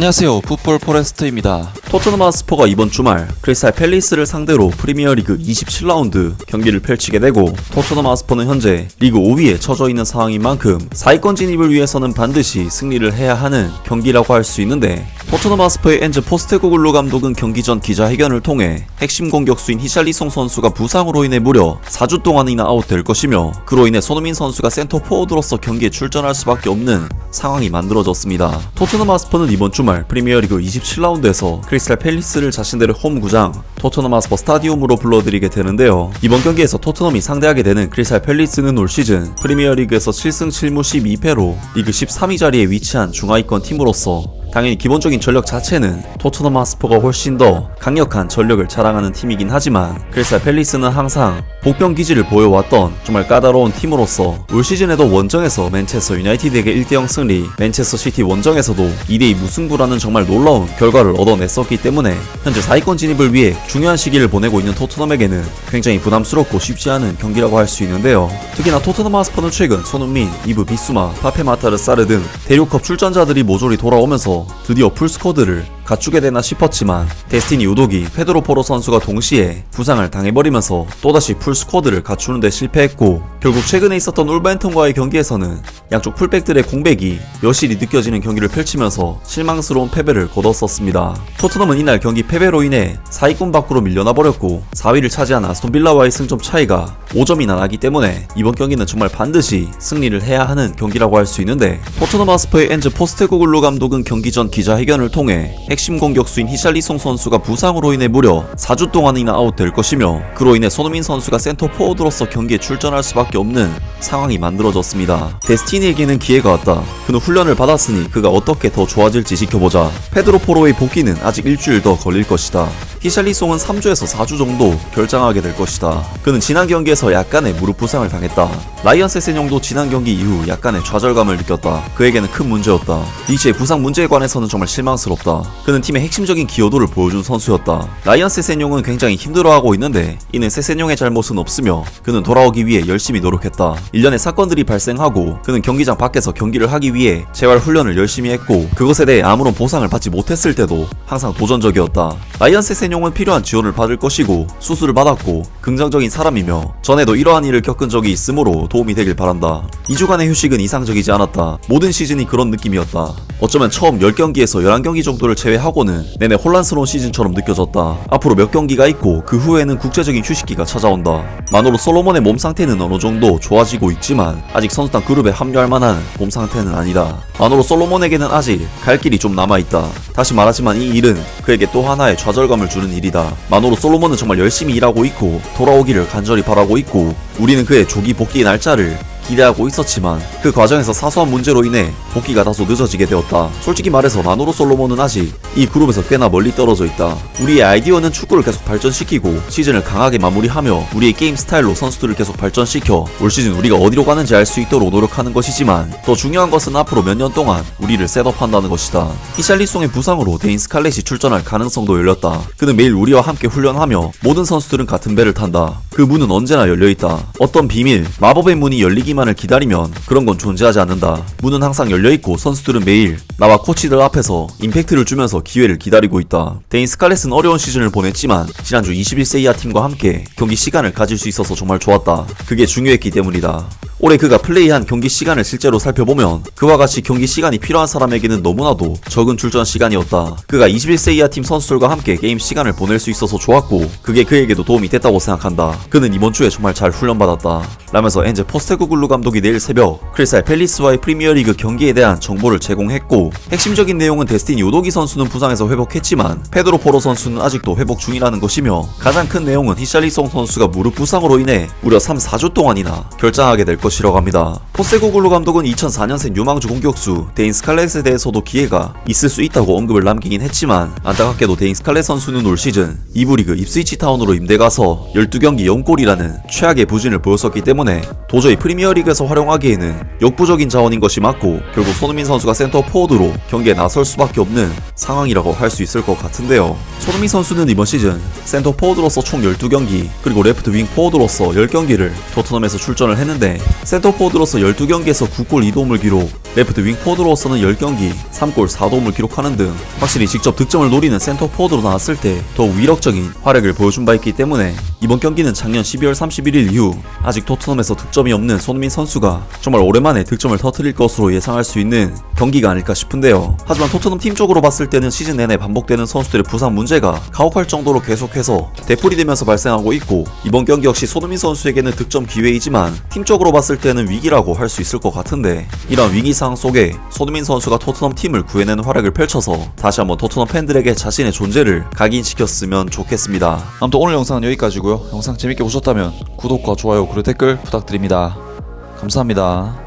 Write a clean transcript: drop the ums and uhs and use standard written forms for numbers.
안녕하세요, 풋볼 포레스트입니다. 토트넘 하스퍼가 이번 주말 크리스탈 팰리스를 상대로 프리미어리그 27라운드 경기를 펼치게 되고, 토트넘 하스퍼는 현재 리그 5위에 처져 있는 상황인 만큼 4위권 진입을 위해서는 반드시 승리를 해야 하는 경기라고 할 수 있는데, 토트넘 하스퍼의 엔즈 포스테코글루 감독은 경기 전 기자회견을 통해 핵심 공격수인 히샬리송 선수가 부상으로 인해 무려 4주 동안이나 아웃될 것이며, 그로 인해 손흥민 선수가 센터 포워드로서 경기에 출전할 수밖에 없는 상황이 만들어졌습니다. 토트넘 하스퍼는 이번 주말 프리미어리그 27라운드에서 크리스탈 팰리스를 자신들의 홈구장 토트넘 하스퍼 스타디움으로 불러들이게 되는데요. 이번 경기에서 토트넘이 상대하게 되는 크리스탈 팰리스는 올 시즌 프리미어리그에서 7승 7무 12패로 리그 13위 자리에 위치한 중하위권 팀으로서 당연히 기본적인 전력 자체는 토트넘 하스퍼가 훨씬 더 강력한 전력을 자랑하는 팀이긴 하지만, 크리스탈 팰리스는 항상 복병 기질을 보여왔던 정말 까다로운 팀으로서 올 시즌에도 원정에서 맨체스터 유나이티드에게 1대0 승리, 맨체스터 시티 원정에서도 2대2 무승부라는 정말 놀라운 결과를 얻어냈었기 때문에 현재 4위권 진입을 위해 중요한 시기를 보내고 있는 토트넘에게는 굉장히 부담스럽고 쉽지 않은 경기라고 할 수 있는데요. 특히나 토트넘 하스퍼는 최근 손흥민, 이브 비수마, 파페 마타르 사르 등 대륙컵 출전자들이 모조리 돌아오면서 드디어 풀스쿼드를 갖추게 되나 싶었지만, 데스티니 우도기, 페드로 포로 선수가 동시에 부상을 당해버리면서 또다시 풀스쿼드를 갖추는데 실패했고, 결국 최근에 있었던 울버햄튼과의 경기에서는 양쪽 풀백들의 공백이 여실히 느껴지는 경기를 펼치면서 실망스러운 패배를 거뒀었습니다. 토트넘은 이날 경기 패배로 인해 4위권 밖으로 밀려나버렸고, 4위를 차지한 아스톤빌라와의 승점 차이가 5점이나 나기 때문에 이번 경기는 정말 반드시 승리를 해야 하는 경기라고 할 수 있는데, 토트넘 하스퍼의 엔즈 포스테코글루 감독은 경기 전 기자회견을 통해 핵심 공격수인 히샬리송 선수가 부상으로 인해 무려 4주 동안이나 아웃될 것이며, 그로 인해 손흥민 선수가 센터 포워드로서 경기에 출전할 수밖에 없는 상황이 만들어졌습니다. 데스티니에게는 기회가 왔다. 그는 훈련을 받았으니 그가 어떻게 더 좋아질지 지켜보자. 페드로 포로의 복귀는 아직 일주일 더 걸릴 것이다. 히샬리송은 3주에서 4주 정도 결장하게 될 것이다. 그는 지난 경기에서 약간의 무릎 부상을 당했다. 라이언 세세뇽도 지난 경기 이후 약간의 좌절감을 느꼈다. 그에게는 큰 문제였다. 리치의 부상 문제에 관해서는 정말 실망스럽다. 그는 팀의 핵심적인 기여도를 보여준 선수였다. 라이언 세세뇽은 굉장히 힘들어하고 있는데 이는 세세뇽의 잘못은 없으며 그는 돌아오기 위해 열심히 노력했다. 일련의 사건들이 발생하고 그는 경기장 밖에서 경기를 하기 위해 재활 훈련을 열심히 했고, 그것에 대해 아무런 보상을 받지 못했을 때도 항상 도전적이었다. 라이언 세세뇽은 필요한 지원을 받을 것이고 수술을 받았고 긍정적인 사람이며 전에도 이러한 일을 겪은 적이 있으므로 도움이 되길 바란다. 2주간의 휴식은 이상적이지 않았다. 모든 시즌이 그런 느낌이었다. 어쩌면 처음 10경기에서 11경기 정도를 제외하고는 내내 혼란스러운 시즌처럼 느껴졌다. 앞으로 몇 경기가 있고 그 후에는 국제적인 휴식기가 찾아온다. 마노로 솔로몬의 몸 상태는 어느 정도 좋아지고 있지만 아직 선수단 그룹에 합류할 만한 몸 상태는 아니다. 마노로 솔로몬에게는 아직 갈 길이 좀 남아있다. 다시 말하지만 이 일은 그에게 또 하나의 좌절감을 주는 일이다. 마노로 솔로몬은 정말 열심히 일하고 있고 돌아오기를 간절히 바라고 있고, 우리는 그의 조기 복귀 날짜를 기대하고 있었지만 그 과정에서 사소한 문제로 인해 복귀가 다소 늦어지게 되었다. 솔직히 말해서 마노로 솔로몬은 아직 이 그룹에서 꽤나 멀리 떨어져 있다. 우리의 아이디어는 축구를 계속 발전시키고 시즌을 강하게 마무리하며 우리의 게임 스타일로 선수들을 계속 발전시켜 올 시즌 우리가 어디로 가는지 알 수 있도록 노력하는 것이지만, 더 중요한 것은 앞으로 몇 년 동안 우리를 셋업한다는 것이다. 히샬리송의 부상으로 데인 스칼렛이 출전할 가능성도 열렸다. 그는 매일 우리와 함께 훈련하며 모든 선수들은 같은 배를 탄다. 그 문은 언제나 열려있다. 어떤 비밀, 마법의 문이 열리기만을 기다리면 그런 건 존재하지 않는다. 문은 항상 열려있고 선수들은 매일 나와 코치들 앞에서 임팩트를 주면서 기회를 기다리고 있다. 데인 스칼렛은 어려운 시즌을 보냈지만 지난주 21세 이하 팀과 함께 경기 시간을 가질 수 있어서 정말 좋았다. 그게 중요했기 때문이다. 올해 그가 플레이한 경기 시간을 실제로 살펴보면 그와 같이 경기 시간이 필요한 사람에게는 너무나도 적은 출전 시간이었다. 그가 21세 이하 팀 선수들과 함께 게임 시간을 보낼 수 있어서 좋았고 그게 그에게도 도움이 됐다고 생각한다. 그는 이번 주에 정말 잘 훈련받았다. 라면서 엔제 포스테코글루 감독이 내일 새벽 크리스탈 팰리스와의 프리미어리그 경기에 대한 정보를 제공했고, 핵심적인 내용은 데스티니 우도기 선수는 부상에서 회복했지만 페드로 포로 선수는 아직도 회복 중이라는 것이며, 가장 큰 내용은 히샬리송 선수가 무릎 부상으로 인해 무려 3-4주 동안이나 결장하게 될 것이라고 합니다. 포스테코글루 감독은 2004년생 유망주 공격수 데인 스칼렛에 대해서도 기회가 있을 수 있다고 언급을 남기긴 했지만, 안타깝게도 데인 스칼렛 선수는 올 시즌 2부 리그 입스위치 타운으로 임대가서 12경기 0골이라는 최악의 부진을 보였었기 때문에 도저히 프리미어리그에서 활용하기에는 역부족인 자원인 것이 맞고, 결국 손흥민 선수가 센터 포워드로 경기에 나설 수밖에 없는 상황이라고 할 수 있을 것 같은데요. 손흥민 선수는 이번 시즌 센터 포워드로서 총 12경기 그리고 레프트 윙 포워드로서 10경기를 토트넘에서 출전을 했는데 센터포드로서 12경기에서 9골 2도움을 기록, 레프트 윙포드로서는 10경기 3골 4도움을 기록하는 등 확실히 직접 득점을 노리는 센터포드로 나왔을 때 더욱 위력적인 활약을 보여준 바 있기 때문에 이번 경기는 작년 12월 31일 이후 아직 토트넘에서 득점이 없는 손흥민 선수가 정말 오랜만에 득점을 터뜨릴 것으로 예상할 수 있는 경기가 아닐까 싶은데요. 하지만 토트넘 팀 쪽으로 봤을 때는 시즌 내내 반복되는 선수들의 부상 문제가 가혹할 정도로 계속해서 되풀이되면서 발생하고 있고, 이번 경기 역시 손흥민 선수에게는 득점 기회이지만 팀 쪽으로 봤을 때는 위기라고 할 수 있을 것 같은데, 이런 위기 상황 속에 손흥민 선수가 토트넘 팀을 구해내는 활약을 펼쳐서 다시 한번 토트넘 팬들에게 자신의 존재를 각인시켰으면 좋겠습니다. 아무튼 오늘 영상은 여기까지고요. 영상 재밌게 보셨다면 구독과 좋아요 그리고 댓글 부탁드립니다. 감사합니다.